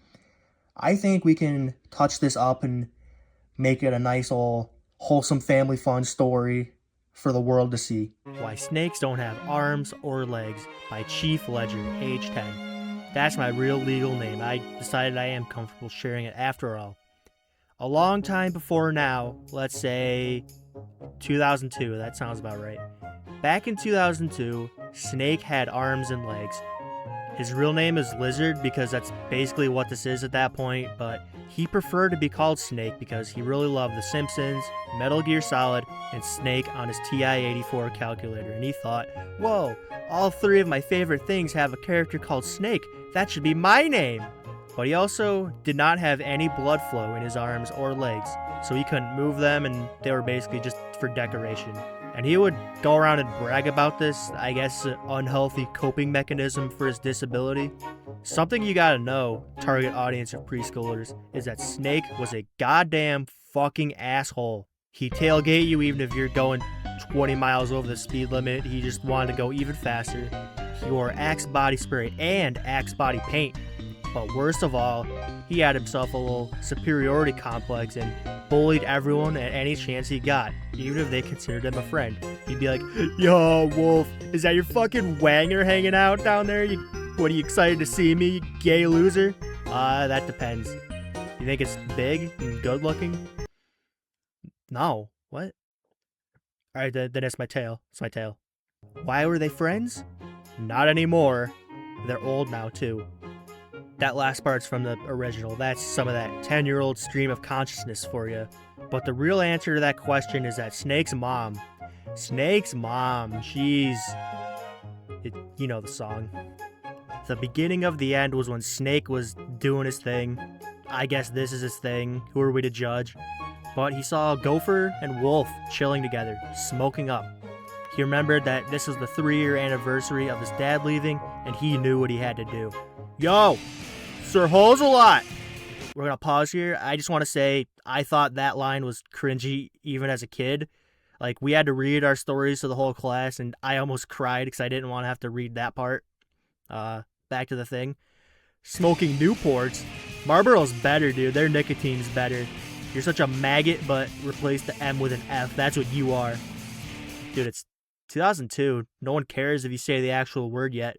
I think we can touch this up and make it a nice old wholesome family fun story for the world to see. Why Snakes Don't Have Arms or Legs by Chief Ledger, age 10. That's my real legal name. I decided I am comfortable sharing it after all. A long time before now, let's say 2002, that sounds about right. Back in 2002, Snake had arms and legs. His real name is Lizard because that's basically what this is at that point, but he preferred to be called Snake because he really loved The Simpsons, Metal Gear Solid, and Snake on his TI-84 calculator, and he thought, whoa, all 3 of my favorite things have a character called Snake, that should be my name! But he also did not have any blood flow in his arms or legs, so he couldn't move them, and they were basically just for decoration. And he would go around and brag about this, I guess, an unhealthy coping mechanism for his disability. Something you gotta know, target audience of preschoolers, is that Snake was a goddamn fucking asshole. He'd tailgate you even if you're going 20 miles over the speed limit. He just wanted to go even faster. He wore Axe body spray and Axe body paint. But worst of all, he had himself a little superiority complex and bullied everyone at any chance he got, even if they considered him a friend. He'd be like, yo, Wolf, is that your fucking wanger hanging out down there? What, are you excited to see me, you gay loser? That depends. You think it's big and good looking? No. What? Alright, then it's my tail. It's my tail. Why were they friends? Not anymore. They're old now, too. That last part's from the original. That's some of that 10-year-old stream of consciousness for you. But the real answer to that question is that Snake's mom, she's... you know the song. The beginning of the end was when Snake was doing his thing. I guess this is his thing. Who are we to judge? But he saw Gopher and Wolf chilling together, smoking up. He remembered that this was the 3-year anniversary of his dad leaving, and he knew what he had to do. Yo, Sir Holes-a-Lot! We're gonna pause here. I just want to say, I thought that line was cringy even as a kid. Like, we had to read our stories to the whole class, and I almost cried because I didn't want to have to read that part. Back to the thing. Smoking Newports. Marlboro's better, dude. Their nicotine's better. You're such a maggot, but replace the M with an F. That's what you are. Dude, it's 2002. No one cares if you say the actual word yet.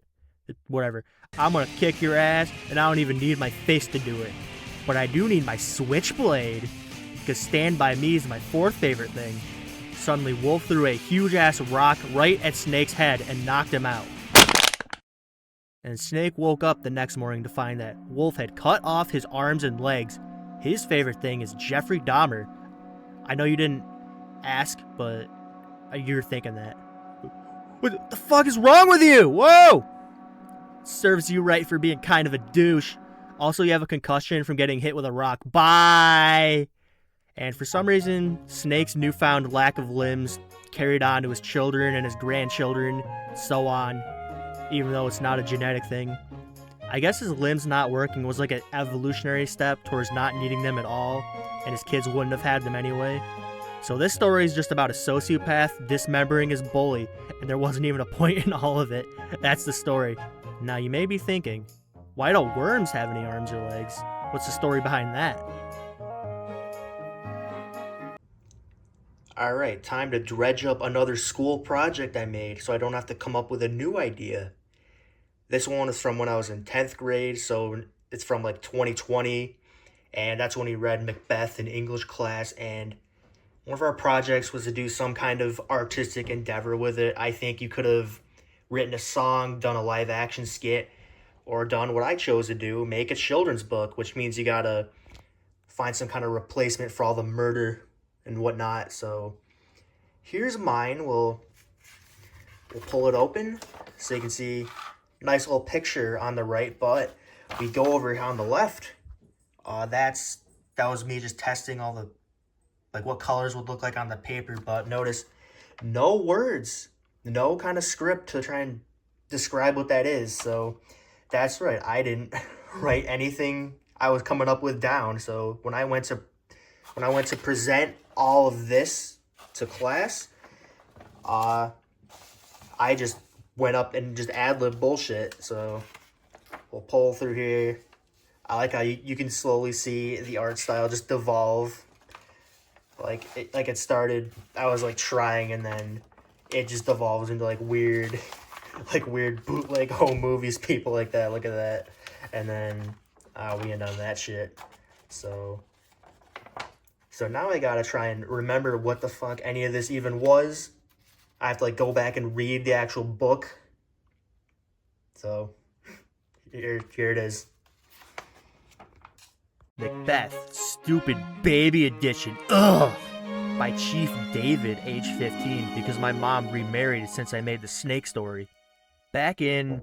Whatever. I'm gonna kick your ass, and I don't even need my fist to do it. But I do need my switchblade, because Stand By Me is my 4th favorite thing. Suddenly, Wolf threw a huge-ass rock right at Snake's head and knocked him out. And Snake woke up the next morning to find that Wolf had cut off his arms and legs. His favorite thing is Jeffrey Dahmer. I know you didn't ask, but you're thinking that. What the fuck is wrong with you? Whoa! Serves you right for being kind of a douche. Also, you have a concussion from getting hit with a rock. Bye! And for some reason, Snake's newfound lack of limbs carried on to his children and his grandchildren, so on, even though it's not a genetic thing. I guess his limbs not working was like an evolutionary step towards not needing them at all, and his kids wouldn't have had them anyway. So this story is just about a sociopath dismembering his bully, and there wasn't even a point in all of it. That's the story. Now you may be thinking, Why don't worms have any arms or legs? What's the story behind that? Alright, time to dredge up another school project I made so I don't have to come up with a new idea. This one is from when I was in 10th grade, so it's from like 2020, and that's when we read Macbeth in English class, and one of our projects was to do some kind of artistic endeavor with it. I think you could have written a song, done a live action skit, or done what I chose to do, make a children's book, which means you gotta find some kind of replacement for all the murder and whatnot. So here's mine. We'll pull it open so you can see a nice little picture on the right, but we go over here on the left. That was me just testing all the, like, what colors would look like on the paper, but notice no words, no kind of script to try and describe what that is. So that's right, I didn't write anything I was coming up with down. So when I went to present all of this to class, I just went up and just ad-lib bullshit. So we'll pull through here. I like how you can slowly see the art style just devolve. Like it started, I was like trying, and then it just devolves into like weird bootleg home movies, people like that. Look at that. And then we end on that shit. So now I gotta try and remember what the fuck any of this even was. I have to like go back and read the actual book. So here it is. Macbeth, Stupid Baby Edition. Ugh! By Chief David, age 15, because my mom remarried since I made the snake story. Back in...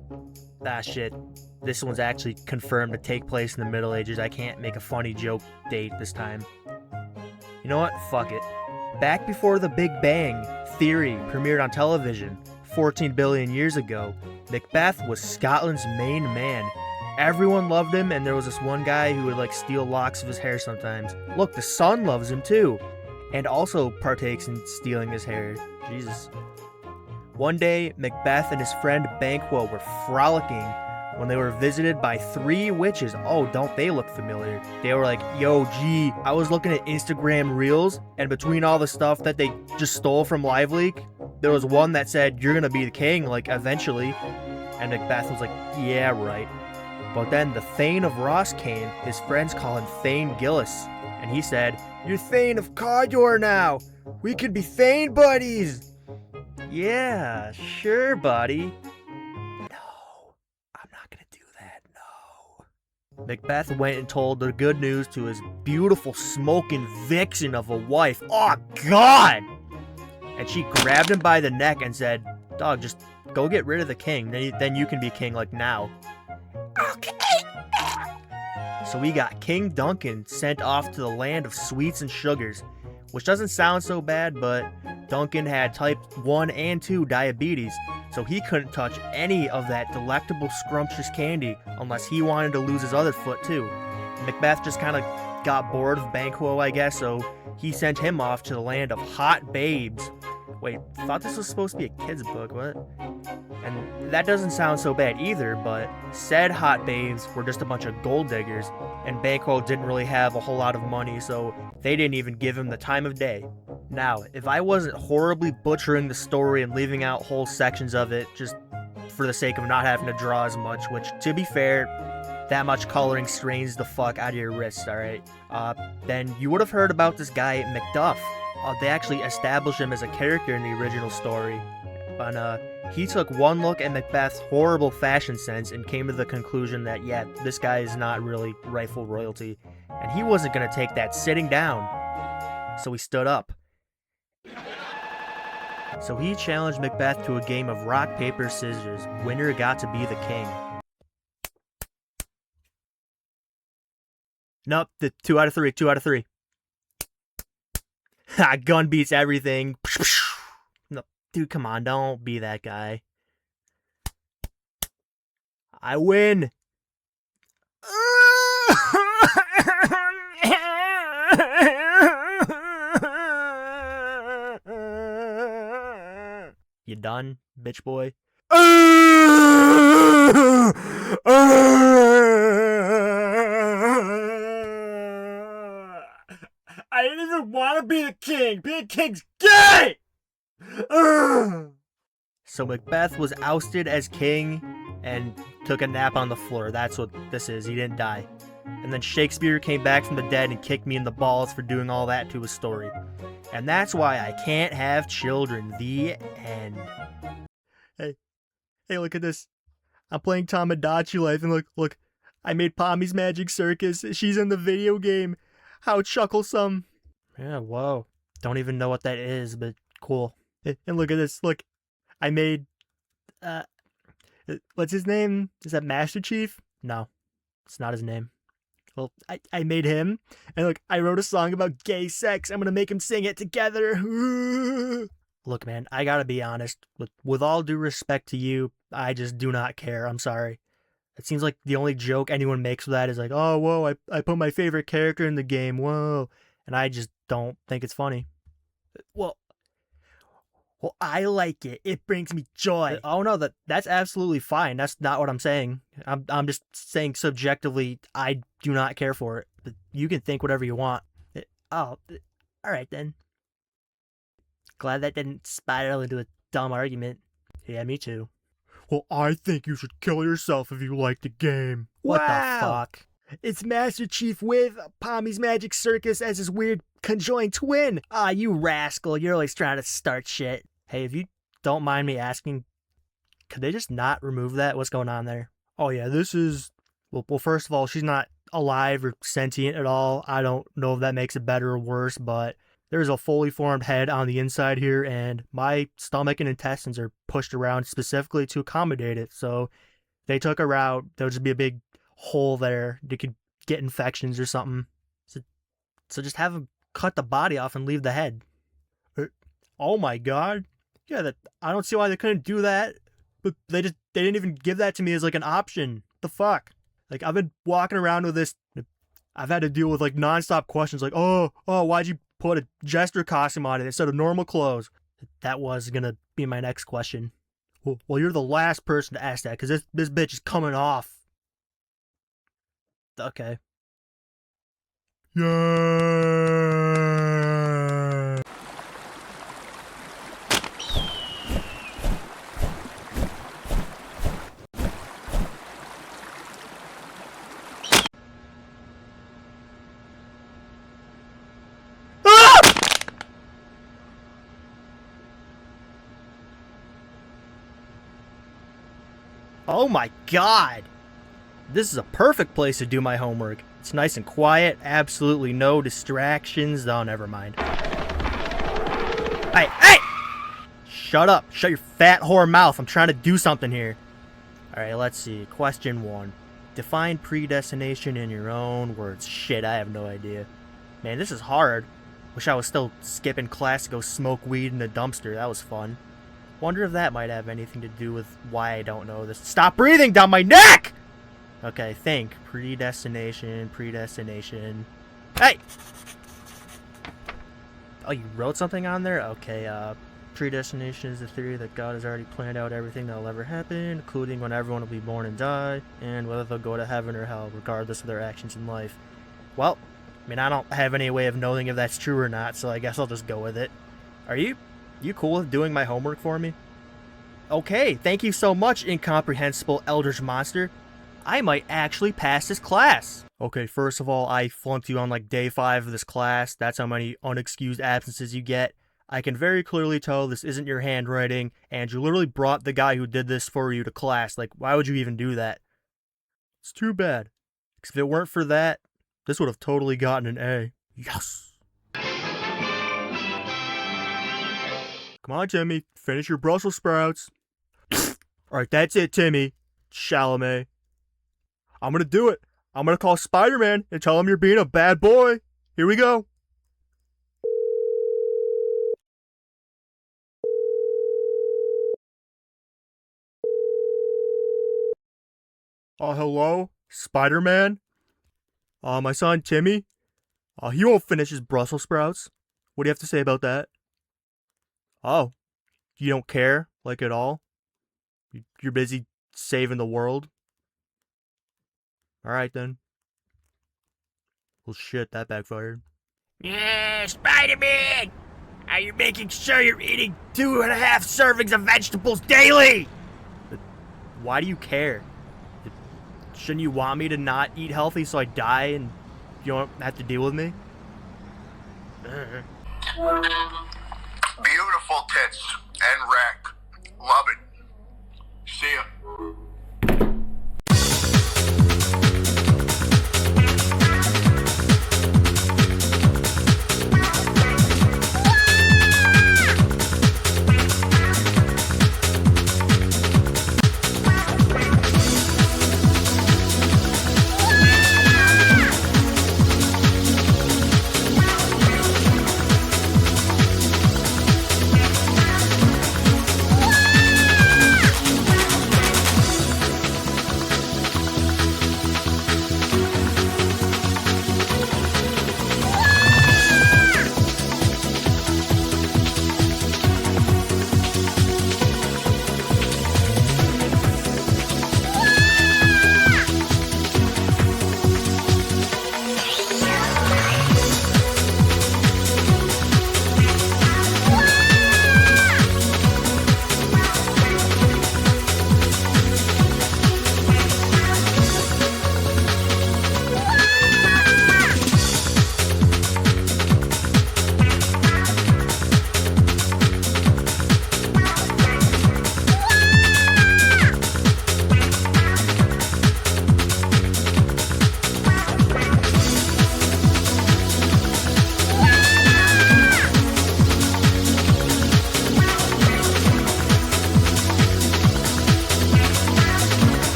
shit. This one's actually confirmed to take place in the Middle Ages. I can't make a funny joke date this time. You know what? Fuck it. Back before the Big Bang Theory premiered on television 14 billion years ago, Macbeth was Scotland's main man. Everyone loved him, and there was this one guy who would like steal locks of his hair sometimes. Look, the sun loves him too, and also partakes in stealing his hair. Jesus. One day, Macbeth and his friend Banquo were frolicking when they were visited by 3 witches. Oh, don't they look familiar? They were like, yo, G, I was looking at Instagram Reels, and between all the stuff that they just stole from LiveLeak, there was one that said, you're gonna be the king, like, eventually. And Macbeth was like, yeah, right. But then the Thane of Ross came. His friends call him Thane Gillis. And he said, you're Thane of Cawdor now. We could be Thane buddies. Yeah, sure, buddy. Macbeth went and told the good news to his beautiful smoking vixen of a wife. Oh, God! And she grabbed him by the neck and said, dog, just go get rid of the king. Then you can be king, like, now. Okay. So we got King Duncan sent off to the land of sweets and sugars, which doesn't sound so bad, but Duncan had type 1 and 2 diabetes, so he couldn't touch any of that delectable, scrumptious candy unless he wanted to lose his other foot too. Macbeth just kind of got bored of Banquo, I guess, so he sent him off to the land of hot babes. Wait, thought this was supposed to be a kid's book, what? And that doesn't sound so bad either, but said hot babes were just a bunch of gold diggers, and Banquo didn't really have a whole lot of money, so they didn't even give him the time of day. Now, if I wasn't horribly butchering the story and leaving out whole sections of it just for the sake of not having to draw as much, which, to be fair, that much coloring strains the fuck out of your wrists, alright? Then you would have heard about this guy, Macduff. They actually established him as a character in the original story. And he took one look at Macbeth's horrible fashion sense and came to the conclusion that, yeah, this guy is not really rightful royalty. And he wasn't going to take that sitting down. So he stood up. So he challenged Macbeth to a game of rock, paper, scissors. Winner got to be the king. Nope, the 2 out of 3, 2 out of 3. Ha, gun beats everything. No, dude, come on, don't be that guy. I win. You done, bitch boy? didn't even want to be the king. Being king's gay! Ugh. So Macbeth was ousted as king and took a nap on the floor. That's what this is. He didn't die. And then Shakespeare came back from the dead and kicked me in the balls for doing all that to his story. And that's why I can't have children. The end. Hey, look at this. I'm playing Tomodachi Life, and look, I made Pommy's Magic Circus. She's in the video game. How chucklesome. Yeah, whoa. Don't even know what that is, but cool. And look at this. Look, I made, what's his name? Is that Master Chief? No, it's not his name. Well, I made him, and look, I wrote a song about gay sex. I'm gonna make him sing it together. Look, man, I gotta be honest. With all due respect to you, I just do not care. I'm sorry. It seems like the only joke anyone makes with that is like, oh, whoa, I put my favorite character in the game, whoa. And I just don't think it's funny. Well, I like it. It brings me joy. Oh, no, that's absolutely fine. That's not what I'm saying. I'm just saying subjectively, I do not care for it. But you can think whatever you want. Oh, all right then. Glad that didn't spiral into a dumb argument. Yeah, me too. Well, I think you should kill yourself if you like the game. What the fuck? It's Master Chief with Pommy's Magic Circus as his weird conjoined twin. Ah, you rascal. You're always trying to start shit. Hey, if you don't mind me asking, could they just not remove that? What's going on there? Oh, yeah, this is... Well, first of all, she's not alive or sentient at all. I don't know if that makes it better or worse, but there's a fully formed head on the inside here, and my stomach and intestines are pushed around specifically to accommodate it. So if they took her out, there would just be a big hole there. They could get infections or something. So just have them cut the body off and leave the head. Oh my god. Yeah, I don't see why they couldn't do that. But they didn't even give that to me as like an option. The fuck? Like, I've been walking around with this. I've had to deal with like nonstop questions like, oh, why'd you put a jester costume on it instead of normal clothes? That was gonna be my next question. Well, you're the last person to ask that, because this bitch is coming off. Okay. Yeah. Oh my god! This is a perfect place to do my homework. It's nice and quiet, absolutely no distractions. Oh, never mind. Hey! Shut up. Shut your fat whore mouth. I'm trying to do something here. Alright, let's see. Question 1. Define predestination in your own words. Shit, I have no idea. Man, this is hard. Wish I was still skipping class to go smoke weed in a dumpster. That was fun. Wonder if that might have anything to do with why I don't know this. Stop breathing down my neck! Okay, think. Predestination. Hey! Oh, you wrote something on there? Okay, predestination is the theory that God has already planned out everything that will ever happen, including when everyone will be born and die, and whether they'll go to heaven or hell, regardless of their actions in life. Well, I mean, I don't have any way of knowing if that's true or not, so I guess I'll just go with it. Are you cool with doing my homework for me? Okay, thank you so much, incomprehensible eldritch monster. I might actually pass this class. Okay, first of all, I flunked you on like day 5 of this class. That's how many unexcused absences you get. I can very clearly tell this isn't your handwriting, and you literally brought the guy who did this for you to class. Like, why would you even do that? It's too bad. Because if it weren't for that, this would have totally gotten an A. Yes! Come on, Timmy. Finish your Brussels sprouts. Alright, that's it, Timmy. Chalamet. I'm gonna do it. I'm gonna call Spider-Man and tell him you're being a bad boy. Here we go. Hello? Spider-Man? My son, Timmy? He won't finish his Brussels sprouts. What do you have to say about that? Oh, you don't care, like, at all? You're busy saving the world? Alright, then. Well, shit, that backfired. Yeah, Spider-Man! Are you making sure you're eating 2.5 servings of vegetables daily? Why do you care? Shouldn't you want me to not eat healthy so I die and you don't have to deal with me? Beautiful tits and wreck. Love it. See ya.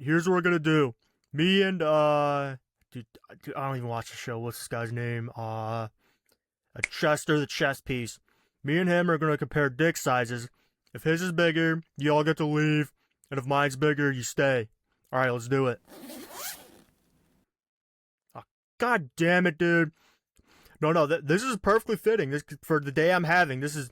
Here's what we're gonna do. Me and dude, I don't even watch the show. What's this guy's name? Chester the chess piece. Me and him are gonna compare dick sizes. If his is bigger, you all get to leave, and if mine's bigger, you stay. All right, let's do it. Oh, God damn it, dude. No, this is perfectly fitting. This for the day I'm having. This is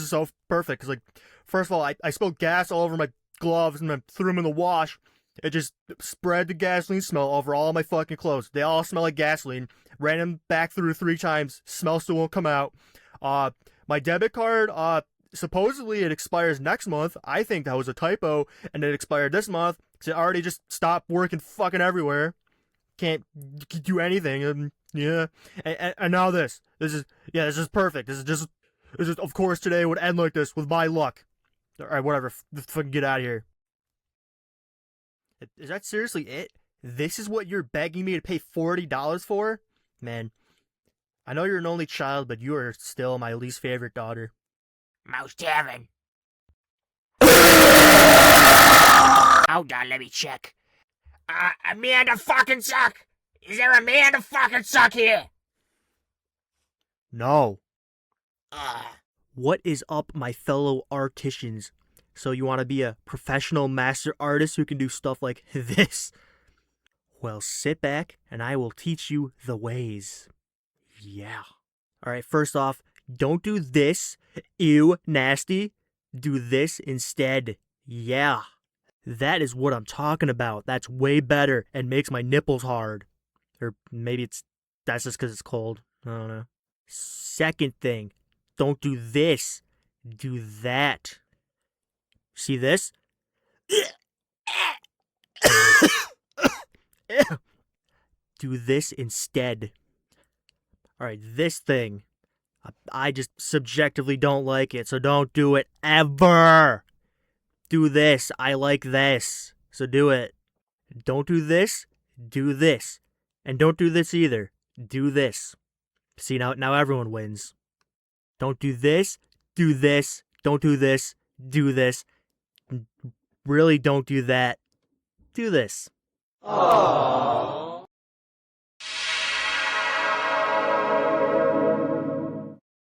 so perfect. Cause like, first of all, I spilled gas all over my gloves and then threw them in the wash. It just spread the gasoline smell over all my fucking clothes. They all smell like gasoline. Ran them back through 3 times. Smell still won't come out. My debit card, supposedly it expires next month. I think that was a typo, and it expired this month because it already just stopped working fucking everywhere. Can't do anything. Yeah. And now this is perfect. This is of course today would end like this with my luck. All right, whatever. Fucking get out of here. Is that seriously it? This is what you're begging me to pay $40 for? Man, I know you're an only child, but you are still my least favorite daughter. Most heaven. Hold on, let me check. A man to fucking suck? Is there a man to fucking suck here? No. What is up, my fellow artisans? So you want to be a professional master artist who can do stuff like this? Well, sit back and I will teach you the ways. Yeah. Alright, first off, don't do this. Ew, nasty. Do this instead. Yeah. That is what I'm talking about. That's way better and makes my nipples hard. Or maybe that's just because it's cold. I don't know. Second thing, don't do this. Do that. See this? Do this instead. Alright, this thing. I just subjectively don't like it, so don't do it ever. Do this. I like this. So do it. Don't do this. Do this. And don't do this either. Do this. See, now everyone wins. Don't do this. Do this. Don't do this. Do this. Really don't do that. Do this. Aww.